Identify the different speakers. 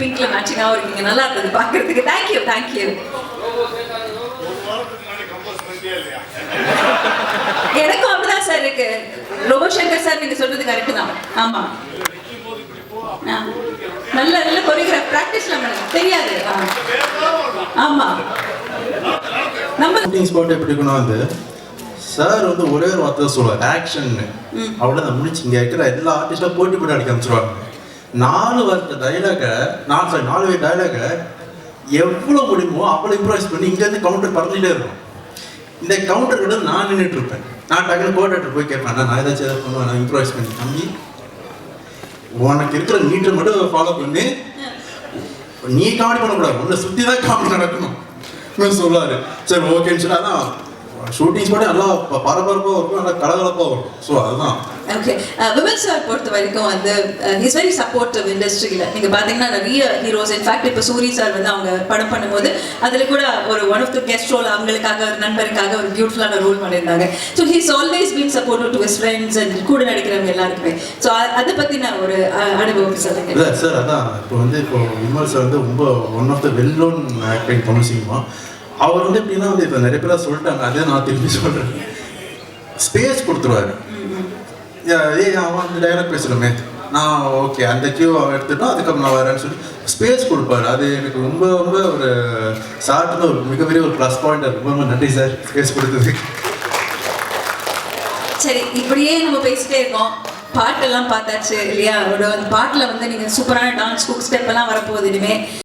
Speaker 1: பிங்க்ல மேட்சிங்காகவும் இருக்கீங்க. நல்லா இருந்தது பார்க்கறதுக்கு. Thank you thank you. எனக்கும் அப்படிதான் சார் இருக்கு. ரோபோ சங்கர் சார் நீங்க சொல்றது கரெக்ட் தான். ஆமா, நல்ல நல்ல கொரியோகிராஃப் பிராக்டிஸ்ல தெரியாது. ஆமா, நம்ம
Speaker 2: ஸ்பாட் எப்படி இருக்குன்னா வந்து சார் வந்து ஒரே ஒரு வார்த்தை சொல்லுவார், ஆக்ஷன். அவ்வளோ முடிச்சு இங்கே இருக்கிற எல்லா ஆர்டிஸ்டும் போட்டி போட்டு அடிக்க ஆரம்பிச்சிருவாங்க. 4 வார்த்தை டைலாக 4 வே டைலாக எவ்வளோ முடியுமோ அவ்வளோ இம்ப்ரவைஸ் பண்ணி இங்கேருந்து கவுண்டர் பறந்துகிட்டே இருக்கும். இந்த கவுண்டர் கூட நான் நின்றுட்டு இருப்பேன். நான் டக்குனு கோஆர்டினேட்டர் போய் கேட்பேன், நான் ஏதாச்சும் எதாவது பண்ணுவேன், நான் இம்ப்ரவைஸ் பண்ணி தம்பி உனக்கு இருக்கிற மீட்டர் மட்டும் ஃபாலோ பண்ணி நீ காமெடி பண்ணக்கூடாது, உன்னை சுற்றி தான் காமெடி நடக்கணும் சொல்லுவார். சரி ஓகேன்னு சொல்லி அதான் ஷூட்டிங்ஸ் கூட நல்லா பரபரப்பாக இருக்கும், நல்லா கலகலப்பாக இருக்கும். ஸோ அதுதான்
Speaker 1: ஓகே. விமல் சார் பொறுத்த வரைக்கும் வந்து ஹீஸ் வெரி சப்போர்ட்டிவ் இண்டஸ்ட்ரியில். நீங்கள் பார்த்தீங்கன்னா நிறைய ஹீரோஸ், இன்ஃபேக்ட் இப்போ சூரி சார் வந்து அவங்க படம் பண்ணும்போது அதில் கூட ஒரு one of the guest role அவங்களுக்காக ஒரு நண்பருக்காக ஒரு பியூட்டிஃபுல்லான ரோல் பண்ணியிருந்தாங்க. So he's always been supportive to his friends and கூட நடிக்கிறவங்க எல்லாருக்குமே. ஸோ அதை பற்றி நான் ஒரு அனுபவம் சொல்லுங்க.
Speaker 2: இல்லை சார், அதான் இப்போ வந்து இப்போ விமல் சார் வந்து ரொம்ப one of the well known acting Tamil cinema. அவர் வந்து எப்படின்னா வந்து இப்போ நிறைய பேராக சொல்லிட்டாங்க, அதே நான் திருப்பி சொல்கிறேன், ஸ்பேஸ் கொடுத்துருவாரு. அவன் அந்த டைலாக் பேசுகிறோமே, நான் ஓகே அந்த கியூ அவன் எடுத்துட்டோம், அதுக்கப்புறம் நான் வரேன்னு சொல்லி ஸ்பேஸ் கொடுப்பாரு. அது எனக்கு ரொம்ப ரொம்ப ஒரு சார்ட்டு ஒரு மிகப்பெரிய ஒரு ப்ளஸ் பாயிண்ட். ரொம்ப ரொம்ப நன்றி சார் ஸ்பேஸ் கொடுத்தது.
Speaker 1: சரி, இப்படியே நம்ம பேசிட்டே இருக்கோம். பாட்டெல்லாம் பார்த்தாச்சு இல்லையா? ஒரு பாட்டில் வந்து நீங்கள் சூப்பரான டான்ஸ் குக் ஸ்டெப் எல்லாம் வரப்போகுது இனிமே.